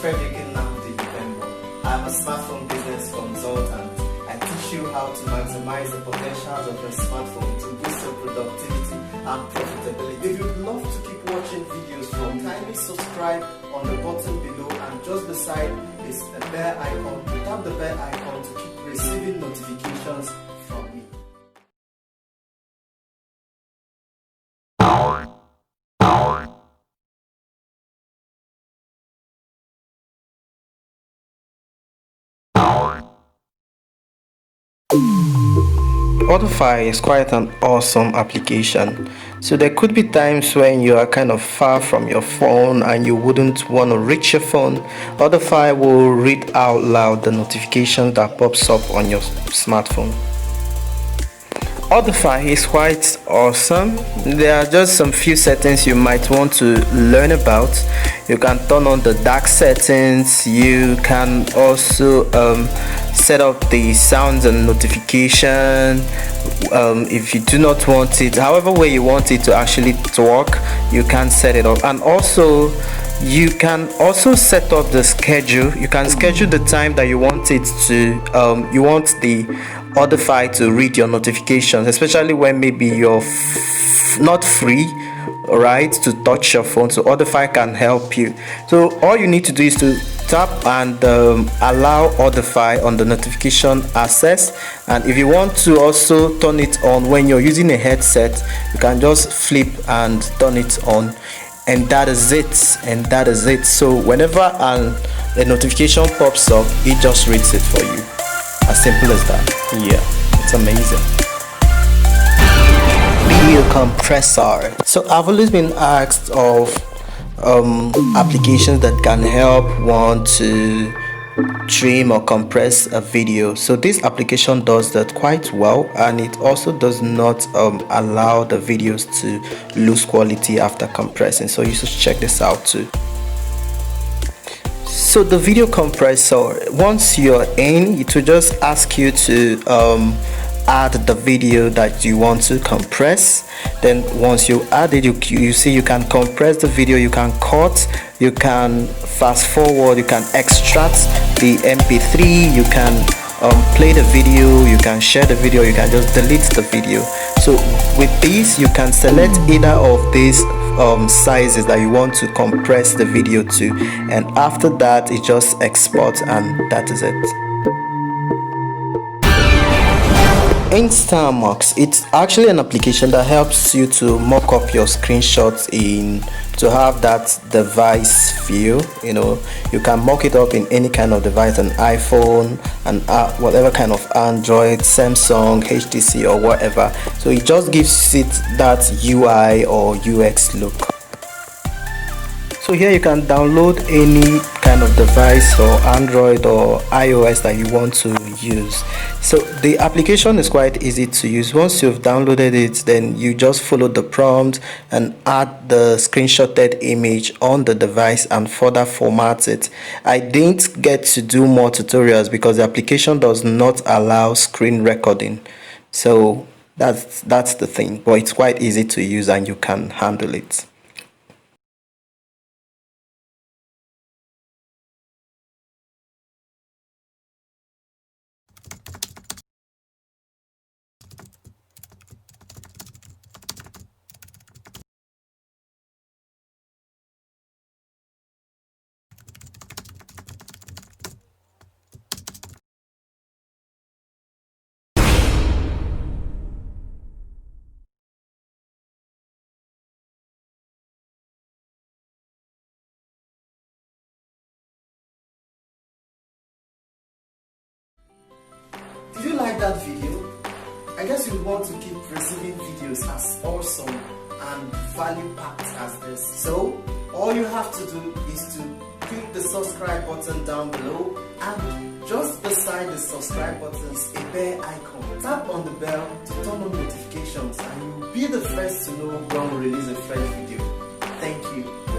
I'm a smartphone business consultant. I teach you how to maximize the potentials of your smartphone to boost your productivity and profitability. If you'd love to keep watching videos from, kindly subscribe on the button below, and just beside is a bell icon. Tap the bell icon to keep receiving notifications from me. Spotify is quite an awesome application. So there could be times when you are kind of far from your phone and you wouldn't want to reach your phone. Spotify will read out loud the notification that pops up on your smartphone. Spotify is quite awesome. There are just some few settings you might want to learn about. You can turn on the dark settings. You can also set up the sounds and notification. If you do not want it, however way you want it to actually work, you can set it up. And also you can also set up the schedule. You can schedule the time that you want it to you want the Spotify to read your notifications, especially when maybe you're not free, right, to touch your phone. So Spotify can help you. So all you need to do is to tap and allow Spotify on the notification access. And if you want to also turn it on when you're using a headset, you can just flip and turn it on, and that is it. So whenever a notification pops up, it just reads it for you. As simple as that. Yeah, it's amazing. Video compressor. So I've always been asked of applications that can help one to trim or compress a video. So this application does that quite well, and it also does not allow the videos to lose quality after compressing. So you should check this out too. So the video compressor, once you're in, it will just ask you to add the video that you want to compress. Then once you add it, you see you can compress the video, you can cut, you can fast forward, you can extract the mp3, you can play the video, you can share the video, you can just delete the video. So with this, you can select either of these sizes that you want to compress the video to, and after that it just exports, and that is it. Instamox, it's actually an application that helps you to mock up your screenshots to have that device feel. You can mock it up in any kind of device, an iPhone, and whatever kind of Android, Samsung, HTC, or whatever. So it just gives it that UI or UX look. So here you can download any kind of device, or Android or iOS, that you want to use. So the application is quite easy to use. Once you've downloaded it, then you just follow the prompt and add the screenshotted image on the device and further format it. I didn't get to do more tutorials because the application does not allow screen recording. So that's the thing, but it's quite easy to use and you can handle it. Did you like that video? I guess you want to keep receiving videos as awesome and value-packed as this. So all you have to do is to click the subscribe button down below, and just beside the subscribe button is a bell icon. Tap on the bell to turn on notifications, and you'll be the first to know when we release a fresh video. Thank you.